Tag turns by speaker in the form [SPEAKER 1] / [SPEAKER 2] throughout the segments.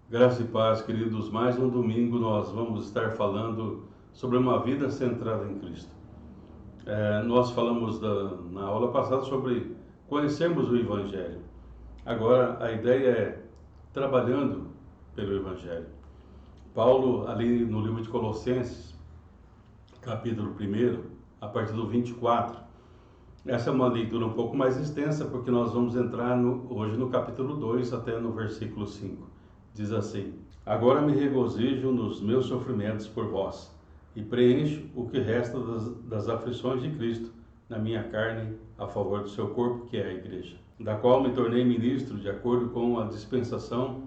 [SPEAKER 1] Graça e paz, queridos. Mais um domingo nós vamos estar falando sobre uma vida centrada em Cristo. Nós falamos na aula passada sobre conhecermos o Evangelho. Agora a ideia é trabalhando pelo Evangelho. Paulo, ali no livro de Colossenses, capítulo 1, a partir do 24, essa é uma leitura um pouco mais extensa, porque nós vamos entrar hoje no capítulo 2 até no versículo 5. Diz assim: Agora me regozijo nos meus sofrimentos por vós, e preencho o que resta das aflições de Cristo na minha carne, a favor do seu corpo, que é a igreja, da qual me tornei ministro de acordo com a dispensação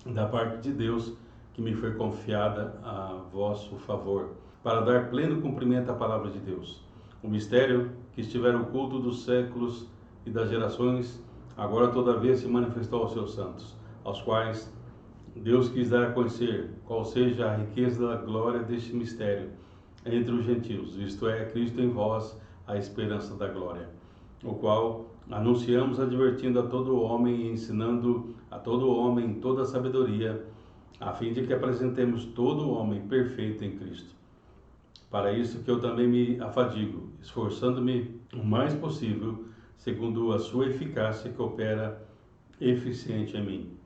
[SPEAKER 1] da parte de Deus, que me foi confiada a vosso favor, para dar pleno cumprimento à palavra de Deus. O mistério que estivera oculto dos séculos e das gerações, agora todavia se manifestou aos seus santos, aos quais Deus quis dar a conhecer qual seja a riqueza da glória deste mistério entre os gentios, isto é, Cristo em vós, a esperança da glória, o qual anunciamos advertindo a todo homem e ensinando a todo homem toda a sabedoria, a fim de que apresentemos todo o homem perfeito em Cristo. Para isso que eu também me afadigo, esforçando-me o mais possível, segundo a sua eficácia que opera eficiente em mim.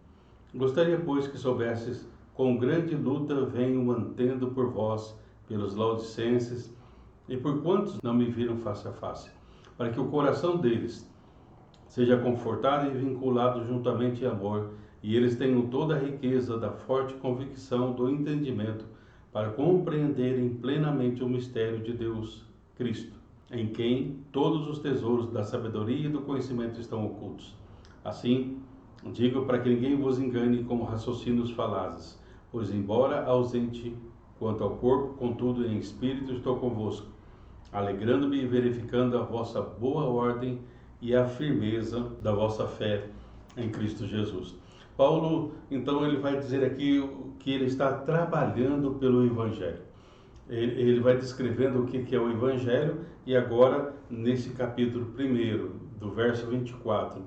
[SPEAKER 1] Gostaria, pois, que soubesses quão grande luta venho mantendo por vós, pelos laodicenses, e por quantos não me viram face a face, para que o coração deles seja confortado e vinculado juntamente em amor, e eles tenham toda a riqueza da forte convicção do entendimento, para compreenderem plenamente o mistério de Deus, Cristo, em quem todos os tesouros da sabedoria e do conhecimento estão ocultos. Assim, digo para que ninguém vos engane com raciocínios falazes, pois embora ausente quanto ao corpo, contudo em espírito estou convosco, alegrando-me e verificando a vossa boa ordem e a firmeza da vossa fé em Cristo Jesus. Paulo, então, ele vai dizer aqui que ele está trabalhando pelo Evangelho. Ele vai descrevendo o que é o Evangelho, e agora, nesse capítulo 1, do verso 24,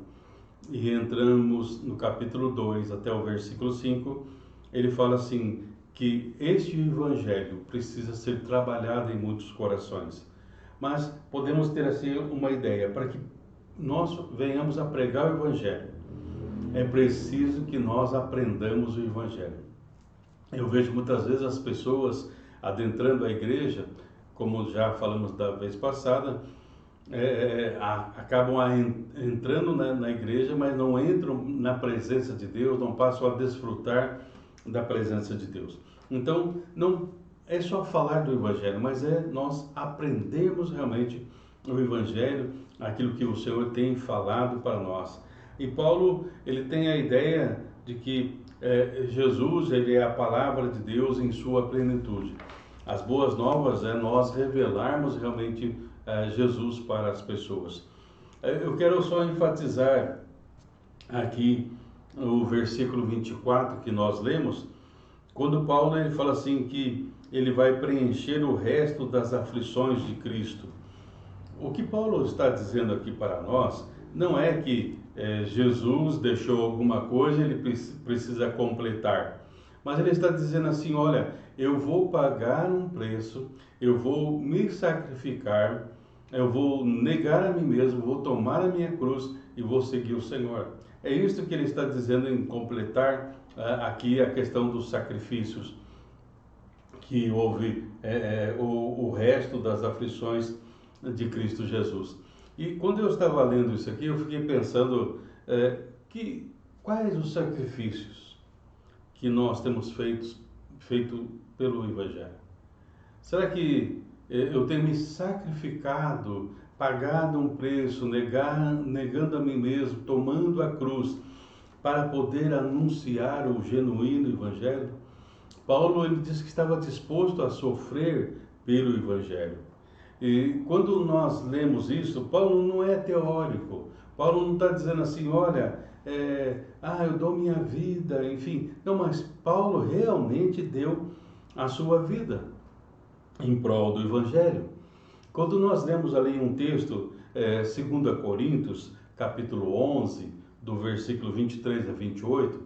[SPEAKER 1] e entramos no capítulo 2 até o versículo 5, ele fala assim, que este Evangelho precisa ser trabalhado em muitos corações. Mas podemos ter assim uma ideia, para que nós venhamos a pregar o Evangelho, é preciso que nós aprendamos o Evangelho. Eu vejo muitas vezes as pessoas adentrando a igreja, como já falamos da vez passada, acabam entrando na igreja, mas não entram na presença de Deus, não passam a desfrutar da presença de Deus. Então, não é só falar do Evangelho, mas é nós aprendermos realmente o Evangelho, aquilo que o Senhor tem falado para nós. E Paulo, ele tem a ideia de que Jesus, ele é a palavra de Deus em sua plenitude. As boas novas é nós revelarmos realmente Jesus para as pessoas. Eu quero só enfatizar aqui o versículo 24 que nós lemos, quando Paulo ele fala assim que ele vai preencher o resto das aflições de Cristo. O que Paulo está dizendo aqui para nós não é que Jesus deixou alguma coisa e ele precisa completar. Mas ele está dizendo assim, olha, eu vou pagar um preço, eu vou me sacrificar, eu vou negar a mim mesmo, vou tomar a minha cruz e vou seguir o Senhor. É isso que ele está dizendo em completar aqui a questão dos sacrifícios, que houve o resto das aflições de Cristo Jesus. E quando eu estava lendo isso aqui, eu fiquei pensando quais os sacrifícios que nós temos feito pelo Evangelho. Será que eu tenho me sacrificado, pagado um preço, negando a mim mesmo, tomando a cruz, para poder anunciar o genuíno Evangelho? Paulo ele disse que estava disposto a sofrer pelo Evangelho. E quando nós lemos isso, Paulo não é teórico. Paulo não está dizendo assim, olha, eu dou minha vida, enfim. Não, mas Paulo realmente deu a sua vida em prol do Evangelho. Quando nós lemos ali um texto, 2 Coríntios, capítulo 11, do versículo 23 a 28,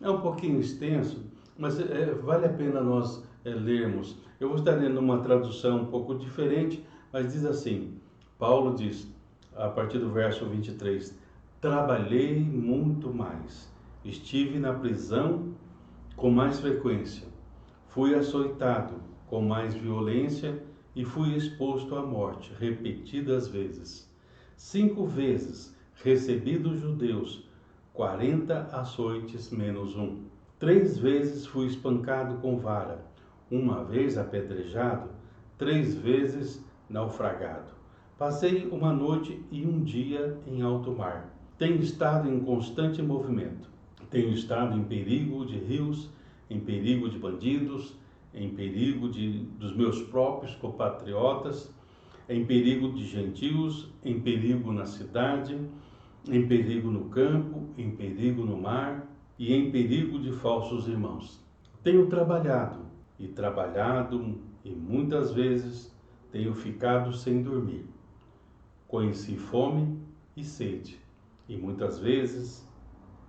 [SPEAKER 1] É um pouquinho extenso, mas vale a pena nós lermos. Eu vou estar lendo uma tradução um pouco diferente, mas diz assim: Paulo diz, a partir do verso 23, trabalhei muito mais, estive na prisão com mais frequência, fui açoitado com mais violência e fui exposto à morte repetidas vezes. 5 vezes recebi dos judeus 40 açoites menos um. 3 vezes fui espancado com vara, uma vez apedrejado, 3 vezes naufragado. Passei uma noite e um dia em alto mar. Tenho estado em constante movimento. Tenho estado em perigo de rios, em perigo de bandidos, em perigo dos meus próprios compatriotas, em perigo de gentios, em perigo na cidade, em perigo no campo, em perigo no mar e em perigo de falsos irmãos. Tenho trabalhado e muitas vezes tenho ficado sem dormir. Conheci fome e sede e muitas vezes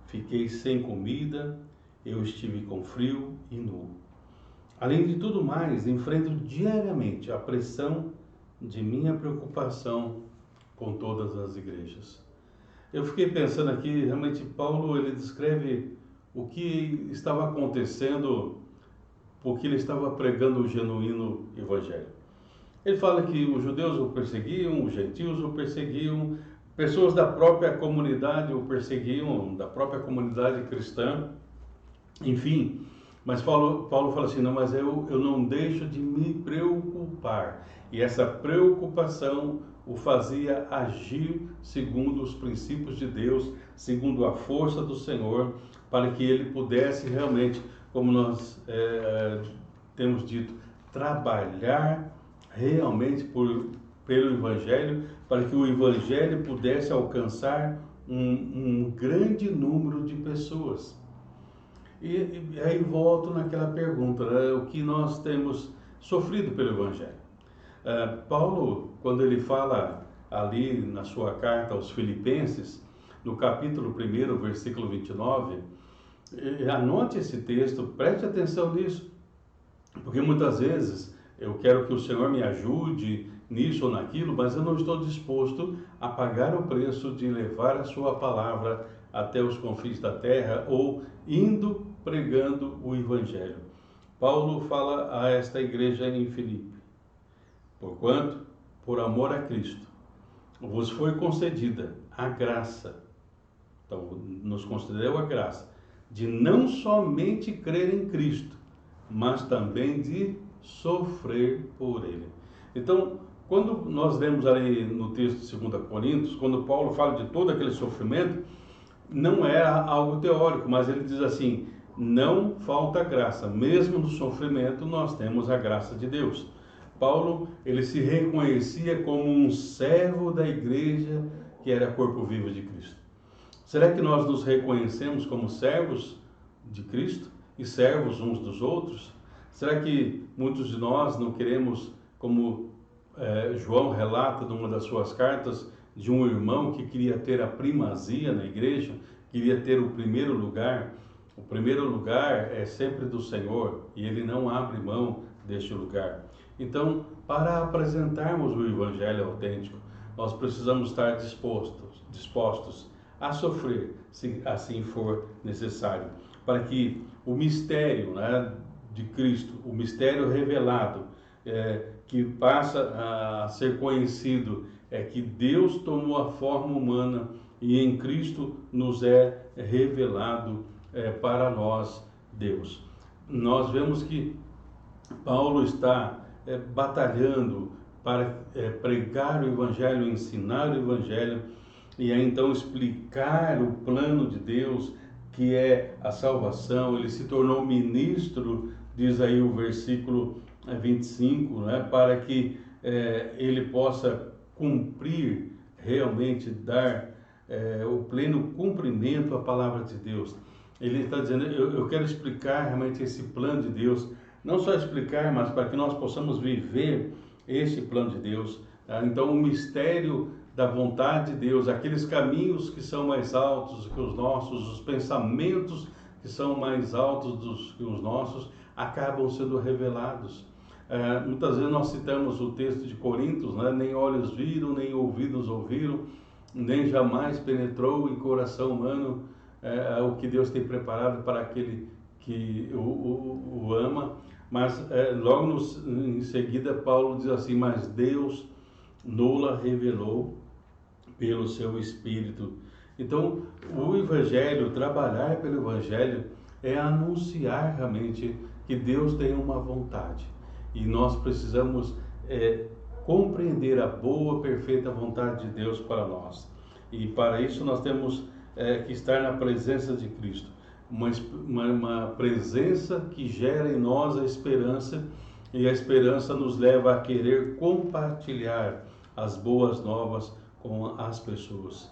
[SPEAKER 1] fiquei sem comida, eu estive com frio e nu. Além de tudo mais, enfrento diariamente a pressão de minha preocupação com todas as igrejas. Eu fiquei pensando aqui, realmente Paulo ele descreve o que estava acontecendo porque ele estava pregando o genuíno evangelho. Ele fala que os judeus o perseguiam, os gentios o perseguiam, pessoas da própria comunidade o perseguiam, da própria comunidade cristã, enfim. Mas Paulo fala assim, não, mas eu não deixo de me preocupar. E essa preocupação o fazia agir segundo os princípios de Deus, segundo a força do Senhor, para que ele pudesse realmente, como nós temos dito, trabalhar realmente pelo Evangelho, para que o Evangelho pudesse alcançar um grande número de pessoas. E aí volto naquela pergunta, né? O que nós temos sofrido pelo Evangelho. Paulo, quando ele fala ali na sua carta aos Filipenses, no capítulo 1, versículo 29, anote esse texto, preste atenção nisso, porque muitas vezes eu quero que o Senhor me ajude nisso ou naquilo, mas eu não estou disposto a pagar o preço de levar a sua palavra até os confins da terra ou indo pregando o Evangelho. Paulo fala a esta igreja em Filipe: porquanto, por amor a Cristo, vos foi concedida a graça, então nos concedeu a graça, de não somente crer em Cristo, mas também de sofrer por Ele. Então, quando nós lemos ali no texto de 2 Coríntios, quando Paulo fala de todo aquele sofrimento, não é algo teórico, mas ele diz assim, não falta graça, mesmo no sofrimento nós temos a graça de Deus. Paulo, ele se reconhecia como um servo da igreja que era corpo vivo de Cristo. Será que nós nos reconhecemos como servos de Cristo e servos uns dos outros? Será que muitos de nós não queremos, como João relata numa das suas cartas, de um irmão que queria ter a primazia na igreja, queria ter o primeiro lugar? O primeiro lugar é sempre do Senhor e Ele não abre mão deste lugar. Então, para apresentarmos o Evangelho autêntico, nós precisamos estar dispostos a sofrer, se assim for necessário, para que o mistério, né, de Cristo, o mistério revelado, que passa a ser conhecido, é que Deus tomou a forma humana e em Cristo nos é revelado para nós Deus. Nós vemos que Paulo está batalhando para pregar o Evangelho, ensinar o Evangelho e aí então explicar o plano de Deus, que é a salvação. Ele se tornou ministro, diz aí o versículo 25, né, para que ele possa cumprir, realmente dar o pleno cumprimento à palavra de Deus. Ele está dizendo, eu quero explicar realmente esse plano de Deus, não só explicar, mas para que nós possamos viver esse plano de Deus. Então, o mistério da vontade de Deus, aqueles caminhos que são mais altos que os nossos, os pensamentos que são mais altos que os nossos, acabam sendo revelados. Muitas vezes nós citamos o texto de Coríntios, né? Nem olhos viram, nem ouvidos ouviram, nem jamais penetrou em coração humano o que Deus tem preparado para aquele que o ama. Mas logo em seguida Paulo diz assim: mas Deus nola revelou pelo seu Espírito. Então, o Evangelho, trabalhar pelo Evangelho, é anunciar realmente que Deus tem uma vontade. E nós precisamos compreender a boa, perfeita vontade de Deus para nós. E para isso nós temos que estar na presença de Cristo. Uma presença que gera em nós a esperança, e a esperança nos leva a querer compartilhar as boas novas com as pessoas.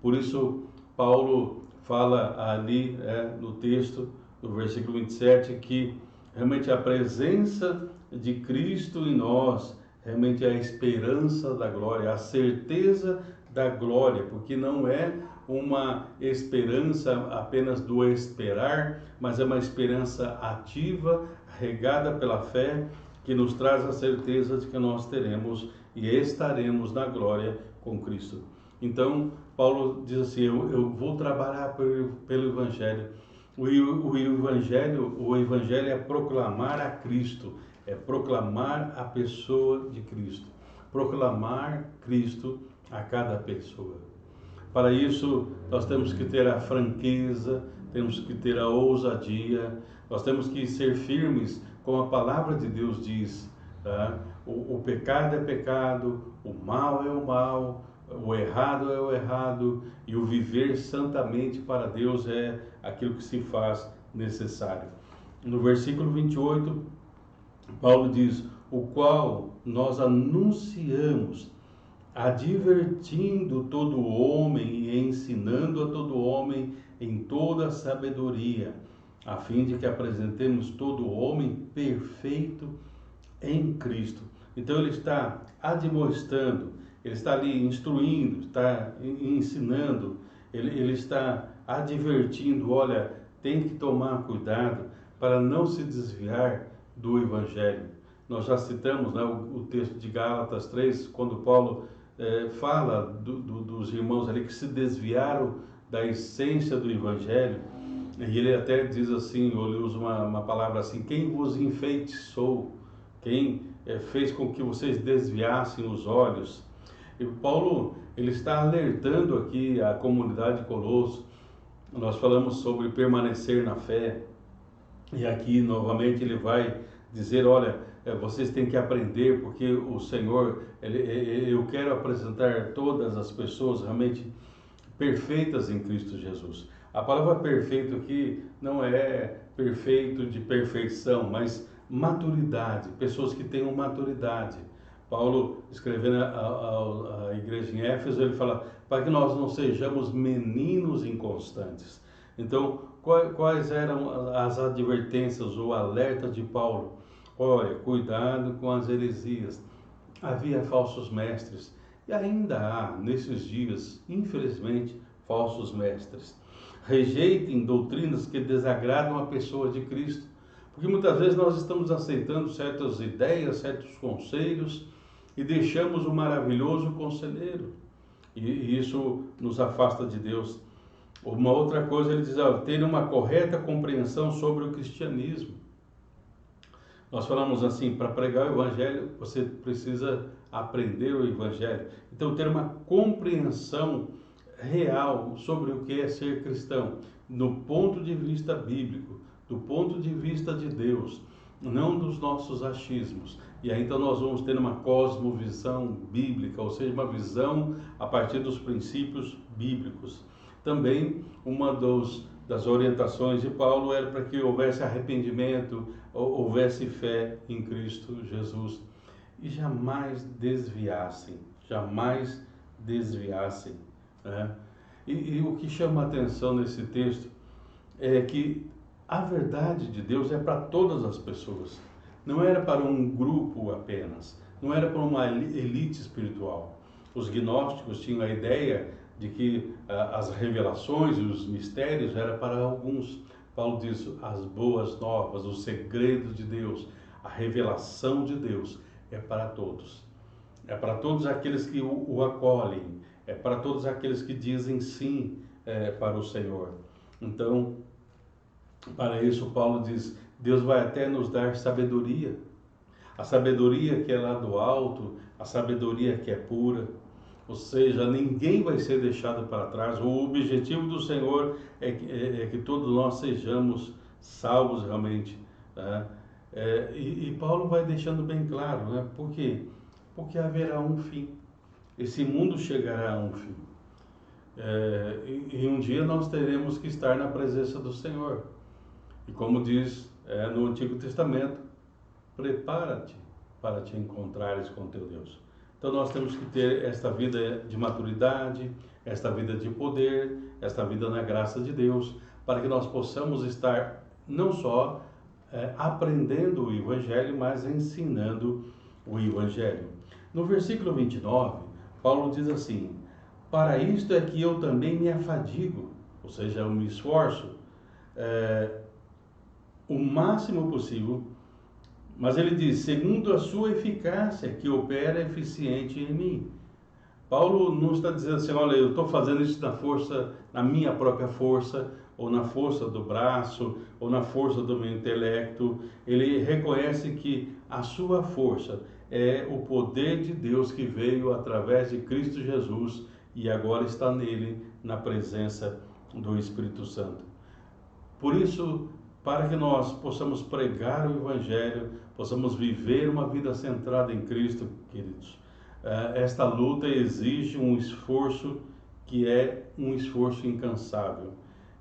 [SPEAKER 1] Por isso, Paulo fala ali no texto, no versículo 27, que realmente a presença de Cristo em nós realmente é a esperança da glória, a certeza da glória, porque não é uma esperança apenas do esperar, mas é uma esperança ativa, regada pela fé, que nos traz a certeza de que nós teremos e estaremos na glória com Cristo. Então, Paulo diz assim: eu vou trabalhar pelo Evangelho. O Evangelho é proclamar a Cristo, é proclamar a pessoa de Cristo, proclamar Cristo a cada pessoa. Para isso, nós temos que ter a franqueza, temos que ter a ousadia, nós temos que ser firmes, como a palavra de Deus diz. Tá? O pecado é pecado, o mal é o mal, o errado é o errado, e o viver santamente para Deus é aquilo que se faz necessário. No versículo 28, Paulo diz: o qual nós anunciamos, advertindo todo homem e ensinando a todo homem em toda sabedoria, a fim de que apresentemos todo homem perfeito em Cristo. Então ele está admoestando, ele está ali instruindo, está ensinando, ele está advertindo: olha, tem que tomar cuidado para não se desviar do Evangelho. Nós já citamos, né, o texto de Gálatas 3, quando Paulo fala dos irmãos ali que se desviaram da essência do Evangelho, e ele até diz assim, ele usa uma palavra assim: quem vos enfeitiçou, quem fez com que vocês desviassem os olhos. E Paulo, ele está alertando aqui a comunidade de Colosso. Nós falamos sobre permanecer na fé, e aqui novamente ele vai dizer: olha, vocês têm que aprender, porque o Senhor, eu quero apresentar todas as pessoas realmente perfeitas em Cristo Jesus. A palavra perfeito aqui não é perfeito de perfeição, mas maturidade, pessoas que tenham maturidade. Paulo, escrevendo à igreja em Éfeso, ele fala: para que nós não sejamos meninos inconstantes. Então, quais eram as advertências ou alertas de Paulo? Olha, cuidado com as heresias. Havia falsos mestres, e ainda há, nesses dias, infelizmente, falsos mestres. Rejeitem doutrinas que desagradam a pessoa de Cristo, porque muitas vezes nós estamos aceitando certas ideias, certos conselhos, e deixamos o maravilhoso conselheiro, e isso nos afasta de Deus. Uma outra coisa, ele diz: ter uma correta compreensão sobre o cristianismo. Nós falamos assim: para pregar o Evangelho, você precisa aprender o Evangelho. Então, ter uma compreensão real sobre o que é ser cristão, no ponto de vista bíblico, do ponto de vista de Deus, não dos nossos achismos. E aí então nós vamos ter uma cosmovisão bíblica, ou seja, uma visão a partir dos princípios bíblicos. Também uma das orientações de Paulo era para que houvesse arrependimento, houvesse fé em Cristo Jesus, e jamais desviassem, né? E o que chama a atenção nesse texto é que a verdade de Deus é para todas as pessoas. Não era para um grupo apenas, não era para uma elite espiritual. Os gnósticos tinham a ideia de que as revelações e os mistérios eram para alguns, Paulo diz: as boas novas, o segredo de Deus, a revelação de Deus é para todos. É para todos aqueles que o acolhem, é para todos aqueles que dizem sim para o Senhor. Então, para isso, Paulo diz: Deus vai até nos dar sabedoria. A sabedoria que é lá do alto, a sabedoria que é pura. Ou seja, ninguém vai ser deixado para trás. O objetivo do Senhor é que todos nós sejamos salvos realmente. Tá? E Paulo vai deixando bem claro, né? Por quê? Porque haverá um fim. Esse mundo chegará a um fim. E um dia nós teremos que estar na presença do Senhor. E como diz no Antigo Testamento, prepara-te para te encontrares com teu Deus. Então nós temos que ter esta vida de maturidade, esta vida de poder, esta vida na graça de Deus, para que nós possamos estar não só aprendendo o Evangelho, mas ensinando o Evangelho. No versículo 29, Paulo diz assim: para isto é que eu também me afadigo, ou seja, eu me esforço o máximo possível, mas ele diz, segundo a sua eficácia, que opera eficiente em mim. Paulo não está dizendo assim: olha, eu estou fazendo isso na força, na minha própria força, ou na força do braço, ou na força do meu intelecto. Ele reconhece que a sua força é o poder de Deus que veio através de Cristo Jesus e agora está nele, na presença do Espírito Santo. Por isso, para que nós possamos pregar o Evangelho, possamos viver uma vida centrada em Cristo, queridos, esta luta exige um esforço que é um esforço incansável.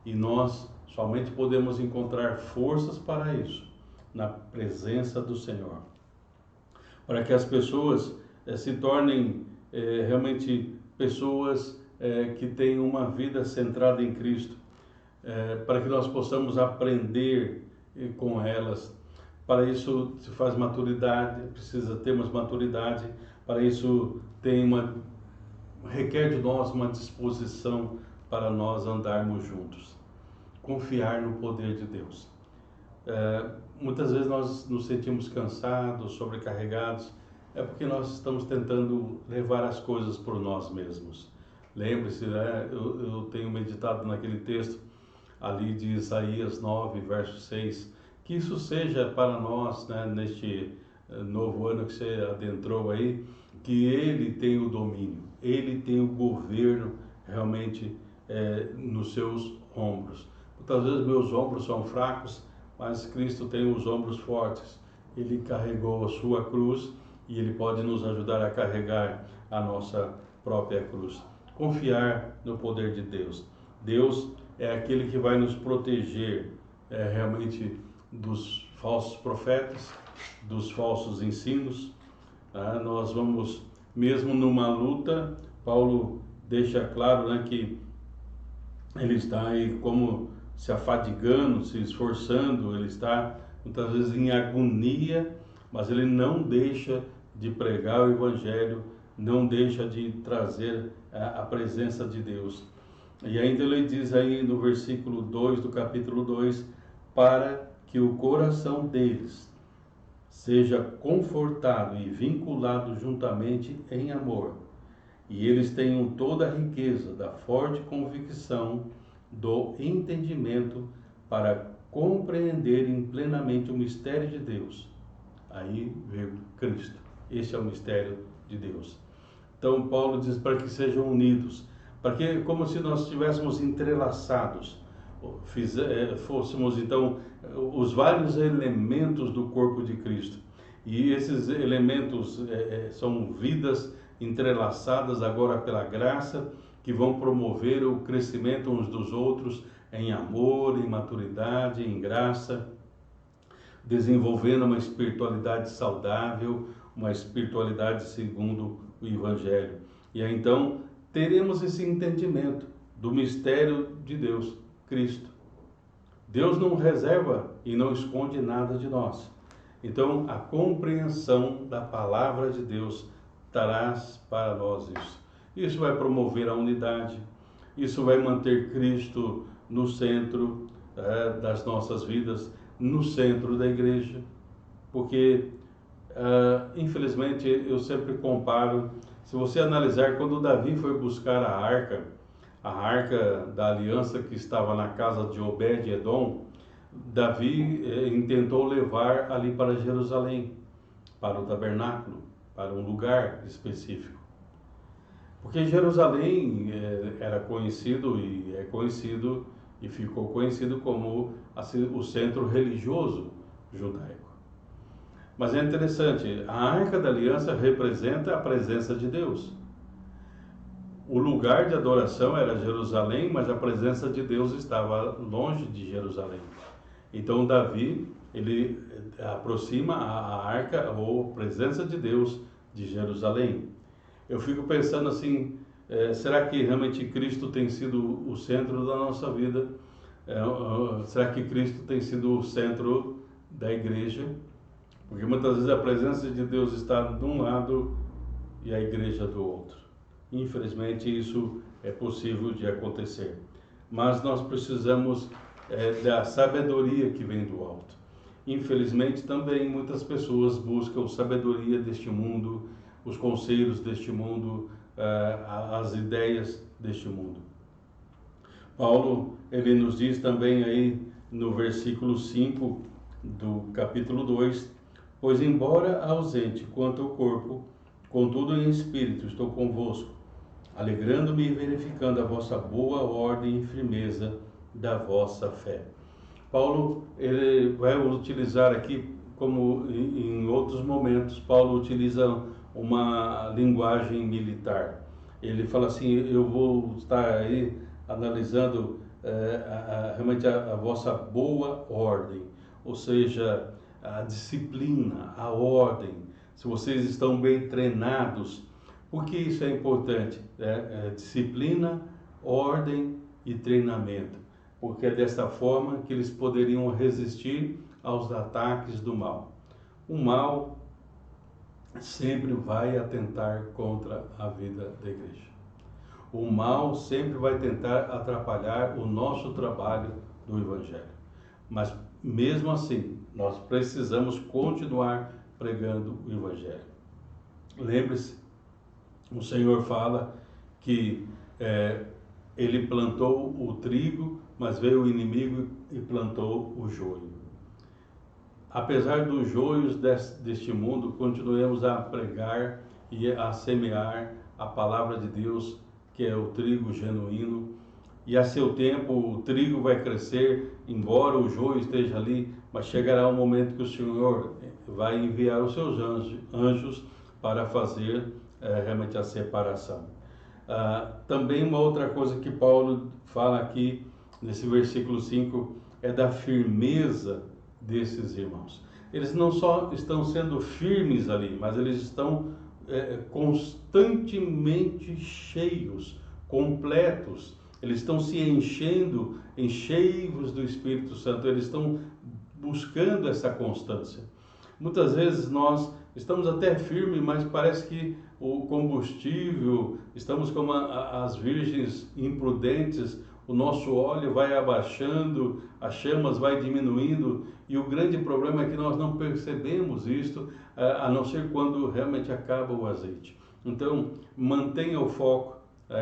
[SPEAKER 1] E nós somente podemos encontrar forças para isso na presença do Senhor. Para que as pessoas se tornem realmente pessoas que têm uma vida centrada em Cristo. Para que nós possamos aprender com elas. Para isso se faz maturidade, precisa termos maturidade. Para isso requer de nós uma disposição para nós andarmos juntos. Confiar no poder de Deus. Muitas vezes nós nos sentimos cansados, sobrecarregados, é porque nós estamos tentando levar as coisas por nós mesmos. Lembre-se, eu tenho meditado naquele texto ali de Isaías 9, verso 6, que isso seja para nós, né, neste novo ano que você adentrou aí, que Ele tem o domínio, Ele tem o governo realmente nos seus ombros. Muitas vezes meus ombros são fracos, mas Cristo tem os ombros fortes. Ele carregou a sua cruz e Ele pode nos ajudar a carregar a nossa própria cruz. Confiar no poder de Deus. Deus é aquele que vai nos proteger realmente dos falsos profetas, dos falsos ensinos. Nós vamos, mesmo numa luta, Paulo deixa claro, né, que ele está aí como se afadigando, se esforçando, ele está muitas vezes em agonia, mas ele não deixa de pregar o Evangelho, não deixa de trazer a presença de Deus. E ainda ele diz aí no versículo 2 do capítulo 2, para que o coração deles seja confortado e vinculado juntamente em amor, e eles tenham toda a riqueza da forte convicção do entendimento para compreenderem plenamente o mistério de Deus. Aí veio Cristo. Esse é o mistério de Deus. Então Paulo diz para que sejam unidos, para que, como se nós estivéssemos entrelaçados, fôssemos então os vários elementos do corpo de Cristo. E esses elementos são vidas entrelaçadas agora pela graça, que vão promover o crescimento uns dos outros em amor, em maturidade, em graça, desenvolvendo uma espiritualidade saudável, uma espiritualidade segundo o Evangelho. E aí então teremos esse entendimento do mistério de Deus, Cristo. Deus não reserva e não esconde nada de nós. Então, a compreensão da palavra de Deus traz para nós isso. Isso vai promover a unidade, isso vai manter Cristo no centro, das nossas vidas no centro da igreja, porque infelizmente eu sempre comparo, se você analisar, quando Davi foi buscar a arca da aliança que estava na casa de Obed-Edom, Davi intentou levar ali para Jerusalém, para o tabernáculo, para um lugar específico. Porque Jerusalém era conhecido e é conhecido e ficou conhecido como assim, o centro religioso judaico. Mas é interessante, a Arca da Aliança representa a presença de Deus. O lugar de adoração era Jerusalém, mas a presença de Deus estava longe de Jerusalém. Então Davi, ele aproxima a arca ou presença de Deus de Jerusalém. Eu fico pensando assim, será que realmente Cristo tem sido o centro da nossa vida? Será que Cristo tem sido o centro da igreja? Porque muitas vezes a presença de Deus está de um lado e a igreja do outro. Infelizmente isso é possível de acontecer. Mas nós precisamos da sabedoria que vem do alto. Infelizmente também muitas pessoas buscam sabedoria deste mundo, os conselhos deste mundo, as ideias deste mundo. Paulo, ele nos diz também aí no versículo 5 do capítulo 2, pois embora ausente quanto ao corpo, contudo em espírito estou convosco, alegrando-me e verificando a vossa boa ordem e firmeza da vossa fé. Paulo, ele vai utilizar aqui, como em outros momentos, Paulo utiliza uma linguagem militar. Ele fala assim, eu vou estar aí analisando realmente a vossa boa ordem, ou seja, a disciplina, a ordem, se vocês estão bem treinados. Por que isso é importante? Disciplina, ordem e treinamento, porque é dessa forma que eles poderiam resistir aos ataques do mal. O mal sempre vai atentar contra a vida da igreja. O mal sempre vai tentar atrapalhar o nosso trabalho do Evangelho. Mas, mesmo assim, nós precisamos continuar pregando o Evangelho. Lembre-se, o Senhor fala que ele plantou o trigo, mas veio o inimigo e plantou o joio. Apesar dos joios deste mundo, continuemos a pregar e a semear a palavra de Deus, que é o trigo genuíno, e a seu tempo o trigo vai crescer, embora o joio esteja ali, mas chegará um momento que o Senhor vai enviar os seus anjos para fazer realmente a separação. Também uma outra coisa que Paulo fala aqui, nesse versículo 5, é da firmeza desses irmãos. Eles não só estão sendo firmes ali, mas eles estão constantemente cheios, completos. Eles estão se enchendo, cheios do Espírito Santo. Eles estão buscando essa constância. Muitas vezes nós estamos até firmes, mas parece que o combustível, estamos como as virgens imprudentes, o nosso óleo vai abaixando, as chamas vai diminuindo, e o grande problema é que nós não percebemos isto, a não ser quando realmente acaba o azeite. Então, mantenha o foco.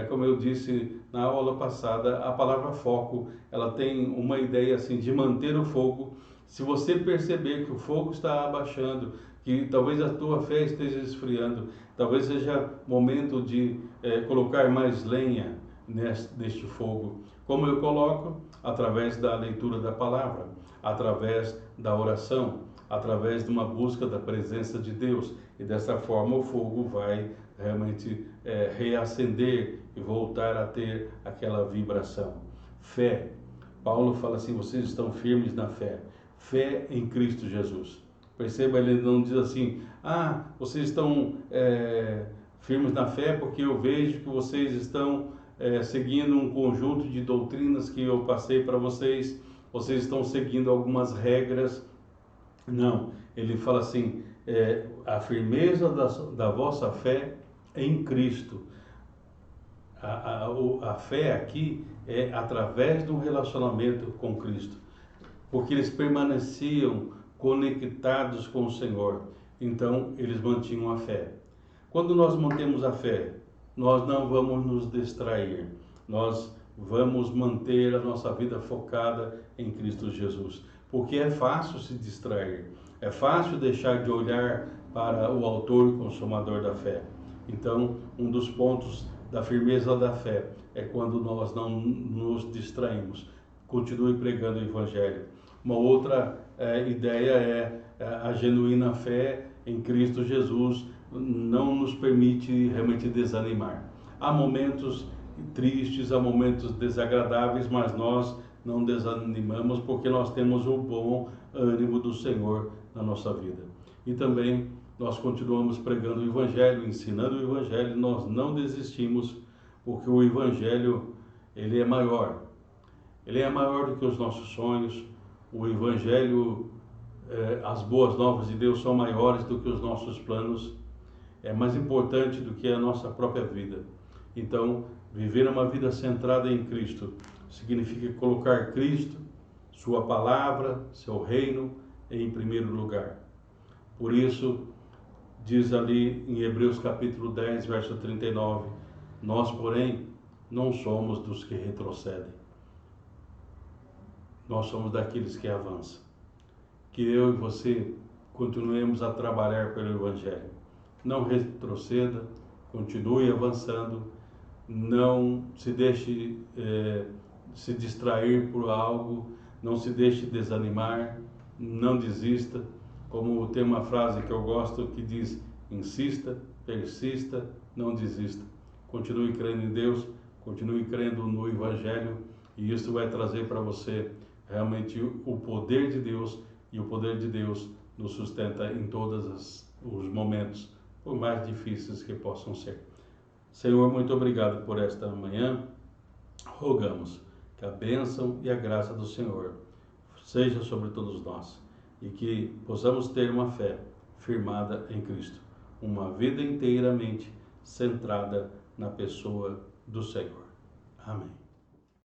[SPEAKER 1] Como eu disse na aula passada, a palavra foco, ela tem uma ideia assim de manter o fogo. Se você perceber que o fogo está abaixando, que talvez a tua fé esteja esfriando, talvez seja momento de colocar mais lenha neste fogo. Como eu coloco? Através da leitura da palavra, através da oração, através de uma busca da presença de Deus. E dessa forma o fogo vai realmente reacender e voltar a ter aquela vibração. Fé. Paulo fala assim, vocês estão firmes na fé. Fé em Cristo Jesus. Perceba, ele não diz assim, vocês estão firmes na fé porque eu vejo que vocês estão seguindo um conjunto de doutrinas que eu passei para vocês, vocês estão seguindo algumas regras. Não, ele fala assim, a firmeza da vossa fé em Cristo. A fé aqui é através de um relacionamento com Cristo. porque eles permaneciam conectados com o Senhor. Então, eles mantinham a fé. Quando nós mantemos a fé, nós não vamos nos distrair. Nós vamos manter a nossa vida focada em Cristo Jesus. Porque é fácil se distrair. É fácil deixar de olhar para o autor e consumador da fé. Então, um dos pontos da firmeza da fé é quando nós não nos distraímos. Continue pregando o Evangelho. Uma outra ideia é a genuína fé em Cristo Jesus não nos permite realmente desanimar. Há momentos tristes, há momentos desagradáveis, mas nós não desanimamos porque nós temos o bom ânimo do Senhor na nossa vida. E também nós continuamos pregando o Evangelho, ensinando o Evangelho, nós não desistimos, porque o Evangelho, ele é maior. Ele é maior do que os nossos sonhos. O Evangelho, as boas novas de Deus são maiores do que os nossos planos. É mais importante do que a nossa própria vida. Então, viver uma vida centrada em Cristo significa colocar Cristo, sua palavra, seu reino em primeiro lugar. Por isso, diz ali em Hebreus capítulo 10, verso 39, nós, porém, não somos dos que retrocedem. Nós somos daqueles que avançam. Que eu e você continuemos a trabalhar pelo Evangelho. Não retroceda, continue avançando, não se deixe se distrair por algo, não se deixe desanimar, não desista. Como tem uma frase que eu gosto que diz, insista, persista, não desista. Continue crendo em Deus, continue crendo no Evangelho e isso vai trazer para você realmente o poder de Deus, e o poder de Deus nos sustenta em todos os momentos, por mais difíceis que possam ser. Senhor, muito obrigado por esta manhã. Rogamos que a bênção e a graça do Senhor seja sobre todos nós e que possamos ter uma fé firmada em Cristo, uma vida inteiramente centrada na pessoa do Senhor. Amém.